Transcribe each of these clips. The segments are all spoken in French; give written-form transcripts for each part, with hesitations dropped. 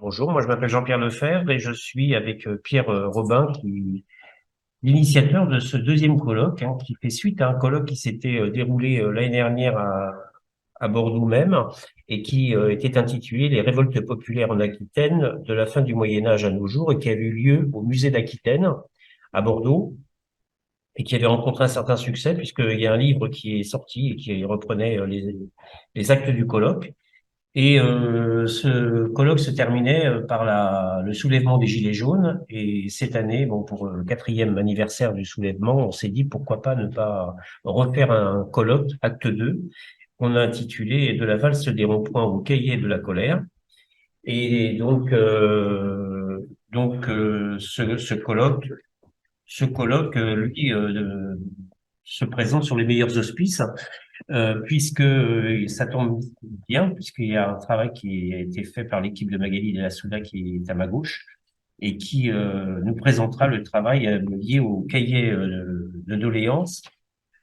Bonjour, moi je m'appelle Jean-Pierre Lefebvre et je suis avec Pierre Robin, l'initiateur de ce deuxième colloque, qui fait suite à un colloque qui s'était déroulé l'année dernière à Bordeaux même et qui était intitulé Les révoltes populaires en Aquitaine de la fin du Moyen Âge à nos jours et qui avait eu lieu au musée d'Aquitaine à Bordeaux et qui avait rencontré un certain succès puisqu'il y a un livre qui est sorti et qui reprenait les actes du colloque. Et ce colloque se terminait par le soulèvement des Gilets jaunes. Et cette année, bon, pour le 4e anniversaire du soulèvement, on s'est dit pourquoi pas ne pas refaire un colloque, acte 2, qu'on a intitulé De la valse des ronds-points au cahier de la colère. Et ce colloque, lui, se présente sur les meilleurs auspices puisque ça tombe bien, puisqu'il y a un travail qui a été fait par l'équipe de Magali de la Souda qui est à ma gauche et qui nous présentera le travail lié au cahier de doléances,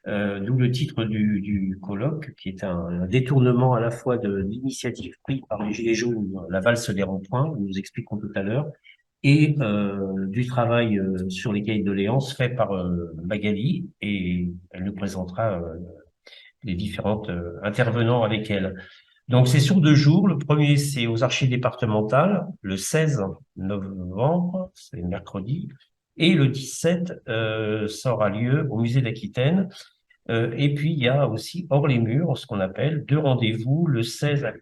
d'où le titre du colloque, qui est un détournement à la fois de l'initiative prise par les Gilets jaunes, la valse des ronds-points, nous expliquons tout à l'heure, et du travail sur les cahiers de doléances fait par Magali, et elle nous présentera les différentes intervenants avec elle. Donc, c'est sur 2 jours. Le premier, c'est aux archives départementales, le 16 novembre, c'est mercredi, et le 17 ça aura lieu au musée d'Aquitaine. Et puis, il y a aussi hors les murs, ce qu'on appelle 2 rendez-vous, le 16 avec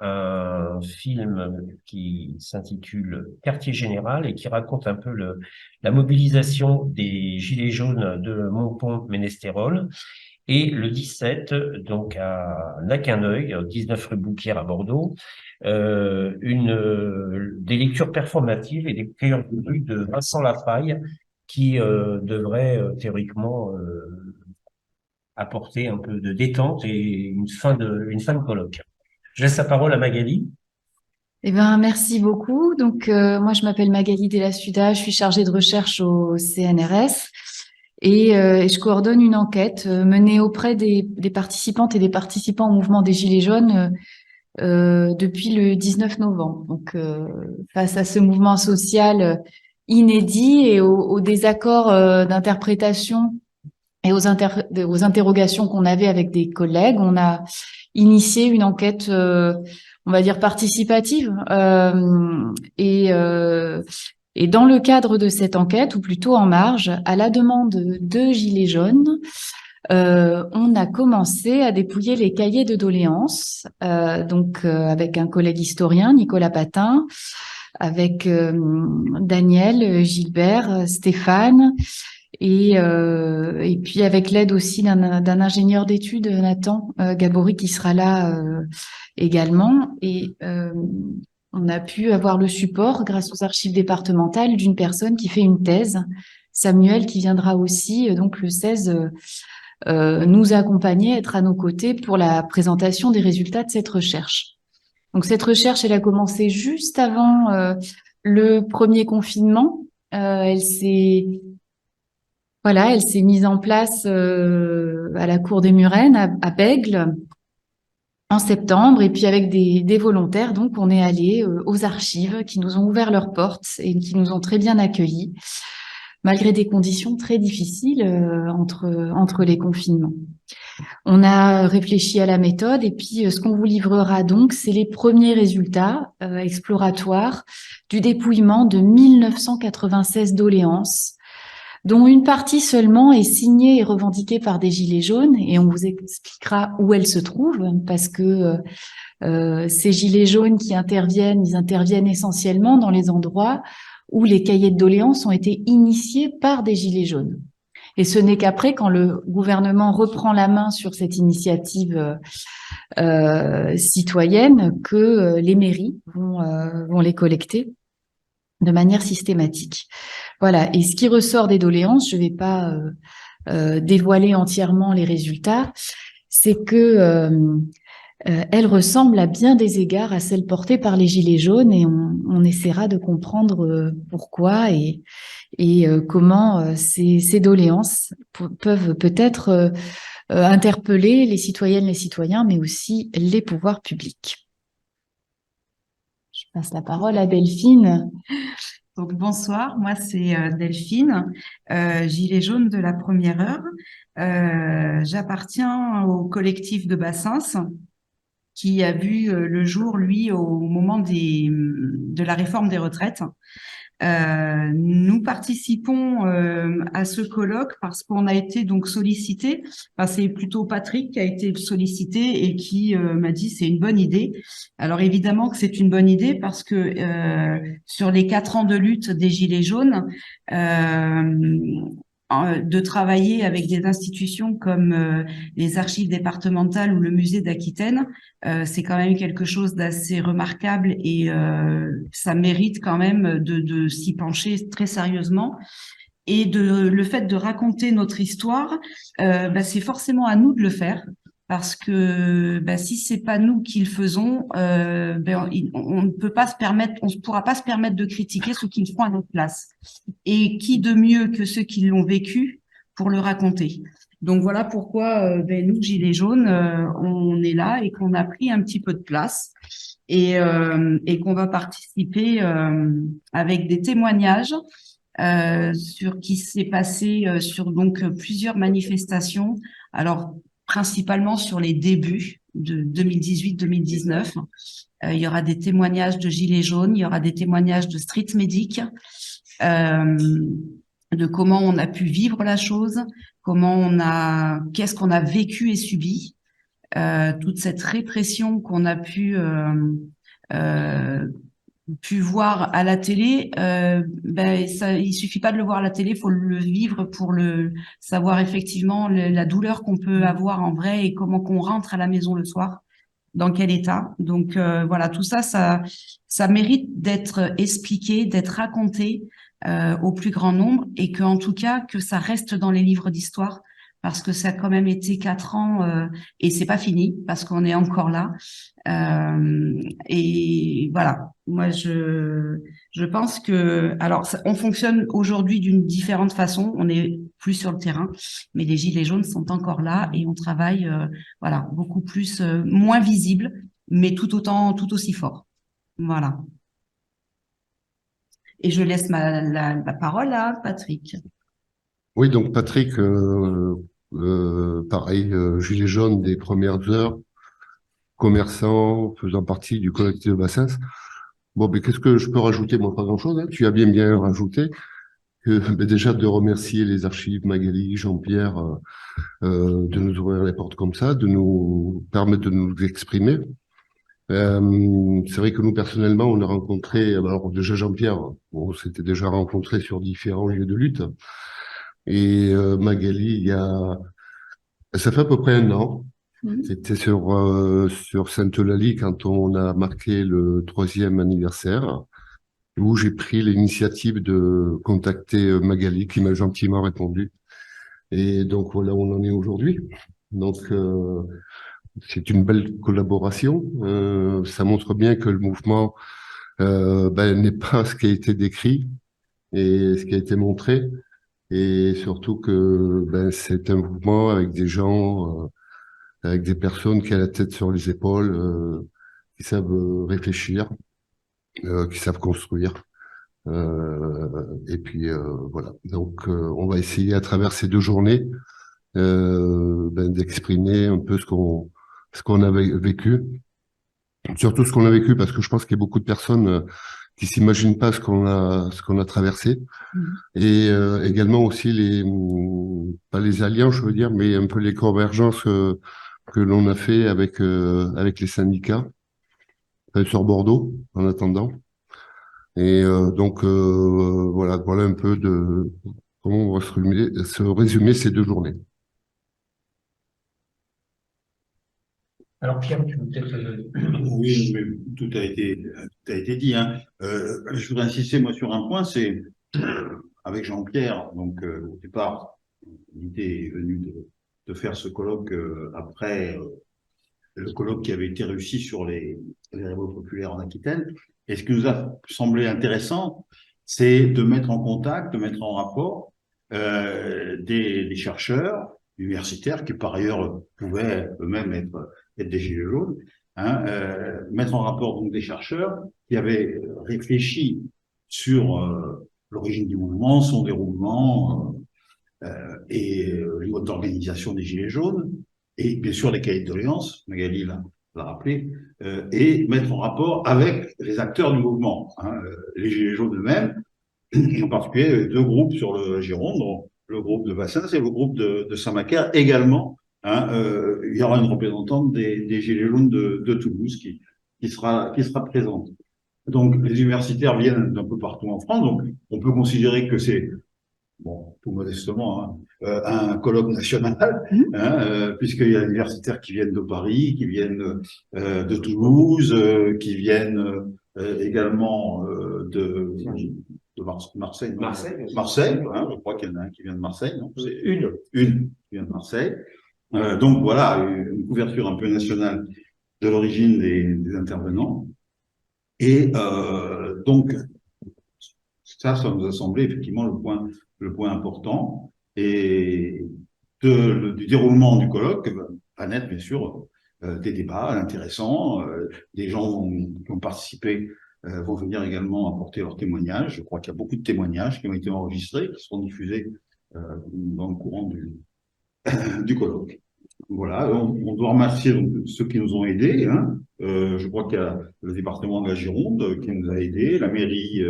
un film qui s'intitule Quartier Général et qui raconte un peu la mobilisation des Gilets jaunes de Montpont-Ménestérol. Et le 17, donc à Naquin-Œil, 19 rue Boupierre à Bordeaux, des lectures performatives et des cueilleurs de rue de Vincent Lafaille qui devraient théoriquement apporter un peu de détente et une fin de colloque. Je laisse la parole à Magali. Eh ben, merci beaucoup. Donc, moi, je m'appelle Magali Della Suda, je suis chargée de recherche au CNRS et je coordonne une enquête menée auprès des participantes et des participants au mouvement des Gilets jaunes depuis le 19 novembre. Donc, face à ce mouvement social inédit et aux désaccords d'interprétation et aux interrogations qu'on avait avec des collègues, on a initié une enquête, on va dire participative. Et dans le cadre de cette enquête, ou plutôt en marge, à la demande de Gilets jaunes, on a commencé à dépouiller les cahiers de doléances, avec un collègue historien, Nicolas Patin, avec Daniel, Gilbert, Stéphane, et puis avec l'aide aussi d'un ingénieur d'études, Nathan Gabory, qui sera là également. Et on a pu avoir le support, grâce aux archives départementales, d'une personne qui fait une thèse, Samuel, qui viendra aussi donc le 16 nous accompagner, être à nos côtés pour la présentation des résultats de cette recherche. Donc cette recherche, elle a commencé juste avant le premier confinement. Elle s'est mise en place à la Cour des Murennes, à Bègles, en septembre. Et puis avec des volontaires, donc on est allé aux archives qui nous ont ouvert leurs portes et qui nous ont très bien accueillis, malgré des conditions très difficiles entre les confinements. On a réfléchi à la méthode et puis ce qu'on vous livrera donc, c'est les premiers résultats exploratoires du dépouillement de 1996 doléances, dont une partie seulement est signée et revendiquée par des Gilets jaunes, et on vous expliquera où elles se trouvent, parce que ces Gilets jaunes qui interviennent, ils interviennent essentiellement dans les endroits où les cahiers de doléances ont été initiés par des Gilets jaunes. Et ce n'est qu'après, quand le gouvernement reprend la main sur cette initiative citoyenne, que les mairies vont les collecter de manière systématique. Voilà. Et ce qui ressort des doléances, je ne vais pas dévoiler entièrement les résultats, c'est que elles ressemblent à bien des égards à celles portées par les Gilets jaunes, et on essaiera de comprendre pourquoi et comment ces doléances peuvent peut-être interpeller les citoyennes, les citoyens, mais aussi les pouvoirs publics. Je passe la parole à Delphine. Donc, bonsoir, moi c'est Delphine, gilet jaune de la première heure. J'appartiens au collectif de Bassins qui a vu le jour, lui, au moment de la réforme des retraites. Nous participons à ce colloque parce qu'on a été donc sollicité. Enfin, c'est plutôt Patrick qui a été sollicité et qui m'a dit c'est une bonne idée. Alors évidemment que c'est une bonne idée parce que sur les 4 ans de lutte des Gilets jaunes, de travailler avec des institutions comme les archives départementales ou le musée d'Aquitaine, c'est quand même quelque chose d'assez remarquable et ça mérite quand même de s'y pencher très sérieusement. Et le fait de raconter notre histoire, c'est forcément à nous de le faire. Parce que si c'est pas nous qui le faisons, on ne peut pas se permettre, on ne pourra pas se permettre de critiquer ceux qui le font à notre place. Et qui de mieux que ceux qui l'ont vécu pour le raconter. Donc voilà pourquoi nous, Gilets jaunes, on est là et qu'on a pris un petit peu de place et qu'on va participer avec des témoignages sur qui s'est passé sur donc plusieurs manifestations. Alors principalement sur les débuts de 2018-2019. Il y aura des témoignages de Gilets jaunes, il y aura des témoignages de street medic, de comment on a pu vivre la chose, qu'est-ce qu'on a vécu et subi, toute cette répression qu'on a pu voir à la télé, il suffit pas de le voir à la télé, faut le vivre pour le savoir effectivement la douleur qu'on peut avoir en vrai et comment qu'on rentre à la maison le soir, dans quel état. Donc voilà, tout ça, ça mérite d'être expliqué, d'être raconté au plus grand nombre et que en tout cas que ça reste dans les livres d'histoire parce que ça a quand même été 4 ans et c'est pas fini parce qu'on est encore là. Et voilà, moi je pense que alors on fonctionne aujourd'hui d'une différente façon, on est plus sur le terrain, mais les gilets jaunes sont encore là et on travaille voilà beaucoup plus moins visible, mais tout aussi fort. Voilà. Et je laisse la parole à Patrick. Oui, donc Patrick, pareil, gilet jaune des premières heures, commerçant, faisant partie du collectif de Bassins. Bon, mais qu'est-ce que je peux rajouter? Moi, pas grand-chose, hein. Tu as bien rajouté que déjà de remercier les archives Magali, Jean-Pierre, de nous ouvrir les portes comme ça, de nous permettre de nous exprimer. C'est vrai que nous, personnellement, on a rencontré, alors déjà Jean-Pierre, on s'était déjà rencontré sur différents lieux de lutte. Et Magali, ça fait à peu près 1 an. C'était sur Sainte-Eulalie quand on a marqué le 3e anniversaire, où j'ai pris l'initiative de contacter Magali, qui m'a gentiment répondu. Et donc voilà où on en est aujourd'hui. Donc c'est une belle collaboration. Ça montre bien que le mouvement n'est pas ce qui a été décrit et ce qui a été montré. Et surtout que c'est un mouvement avec des gens, avec des personnes qui ont la tête sur les épaules, qui savent réfléchir, qui savent construire. Et puis voilà. Donc on va essayer à travers ces 2 journées d'exprimer un peu ce qu'on a vécu, surtout ce qu'on a vécu, parce que je pense qu'il y a beaucoup de personnes qui s'imaginent pas ce qu'on a traversé. Et également aussi pas les alliances, je veux dire, mais un peu les convergences que l'on a fait avec les syndicats sur Bordeaux en attendant. Et donc voilà un peu de comment on va se résumer ces 2 journées. Alors Pierre, tu peux peut-être... Oui, mais tout a été dit, hein. Je voudrais insister moi sur un point, c'est avec Jean-Pierre. Donc au départ, l'idée est venue de faire ce colloque après le colloque qui avait été réussi sur les révoltes populaires en Aquitaine. Et ce qui nous a semblé intéressant, c'est de mettre en contact, de mettre en rapport des chercheurs universitaires qui par ailleurs pouvaient eux-mêmes être des gilets jaunes, hein, mettre en rapport donc des chercheurs qui avaient réfléchi sur l'origine du mouvement, son déroulement et le mode d'organisation des Gilets jaunes, et bien sûr les cahiers de doléances, Magali l'a rappelé, et mettre en rapport avec les acteurs du mouvement, hein, les Gilets jaunes eux-mêmes, et en particulier deux groupes sur le Gironde, donc le groupe de Bassins et le groupe de Saint-Macaire également. Hein, il y aura une représentante des Gilets jaunes de Toulouse qui sera présente. Donc les universitaires viennent d'un peu partout en France, donc on peut considérer que c'est, bon, tout modestement, hein, un colloque national, hein, puisqu'il y a des universitaires qui viennent de Paris, qui viennent de Toulouse, qui viennent également Marseille. Non, Marseille, hein, je crois qu'il y en a un qui vient de Marseille. Non, c'est une qui vient de Marseille. Donc voilà, une couverture un peu nationale de l'origine des intervenants. Et donc, ça nous a semblé effectivement le point important. Et du déroulement du colloque va naître, bien sûr, des débats intéressants. Des gens qui ont participé vont venir également apporter leurs témoignages. Je crois qu'il y a beaucoup de témoignages qui ont été enregistrés, qui seront diffusés dans le courant du colloque. Voilà, on doit remercier donc ceux qui nous ont aidés. Hein. Je crois qu'il y a le département de la Gironde qui nous a aidés, la mairie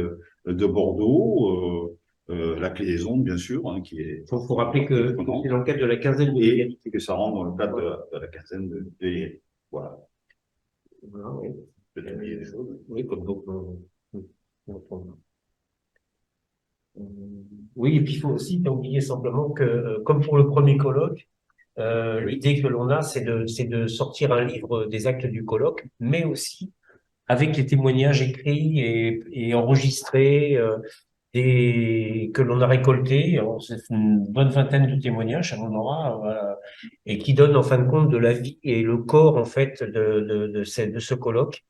de Bordeaux, la Clé des Ondes, bien sûr, hein, qui est. Il faut rappeler que c'est dans le cadre de la quinzaine de et que ça rentre dans le cadre de la quinzaine de voilà. Voilà, oui. Peut-être qu'il y a des choses. Oui, comme donc. Oui, et puis il faut aussi pas oublier simplement que, comme pour le premier colloque, l'idée que l'on a, c'est de sortir un livre des actes du colloque, mais aussi avec les témoignages écrits et enregistrés que l'on a récoltés. C'est une bonne vingtaine de témoignages, on aura, voilà, et qui donnent en fin de compte de la vie et le corps en fait de ce colloque.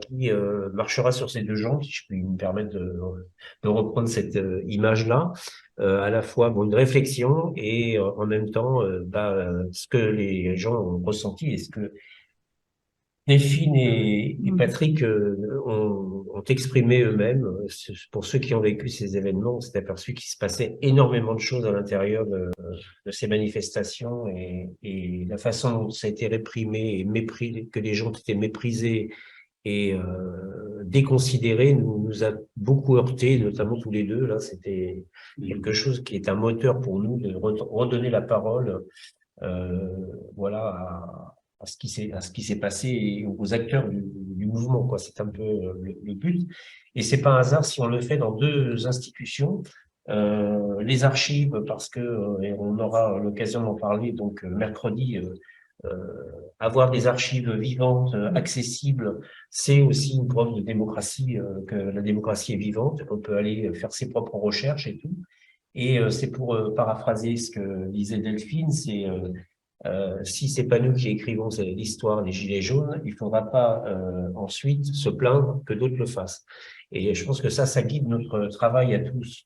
Qui marchera sur ces deux jambes, si je puis me permettre de reprendre cette image-là, à la fois bon, une réflexion et en même temps ce que les gens ont ressenti et ce que Delphine et Patrick ont exprimé eux-mêmes. Pour ceux qui ont vécu ces événements, on s'est aperçu qu'il se passait énormément de choses à l'intérieur de ces manifestations et la façon dont ça a été réprimé et que les gens étaient méprisés et déconsidéré nous a beaucoup heurté, notamment tous les deux. Là, c'était quelque chose qui est un moteur pour nous de redonner la parole, voilà, à ce qui s'est passé et aux acteurs du mouvement, quoi. C'est un peu le but. Et c'est pas un hasard si on le fait dans deux institutions. Les archives, parce que et on aura l'occasion d'en parler donc mercredi. Avoir des archives vivantes, accessibles, c'est aussi une preuve de démocratie, que la démocratie est vivante, qu'on peut aller faire ses propres recherches et tout. Et c'est pour paraphraser ce que disait Delphine, c'est si c'est pas nous qui écrivons l'histoire des Gilets jaunes, il faudra pas ensuite se plaindre que d'autres le fassent. Et je pense que ça guide notre travail à tous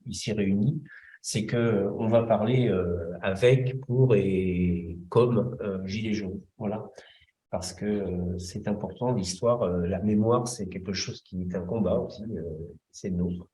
ici réunis. C'est que on va parler avec, pour et comme Gilets jaunes. Voilà. Parce que c'est important, l'histoire, la mémoire, c'est quelque chose qui est un combat aussi, c'est le nôtre.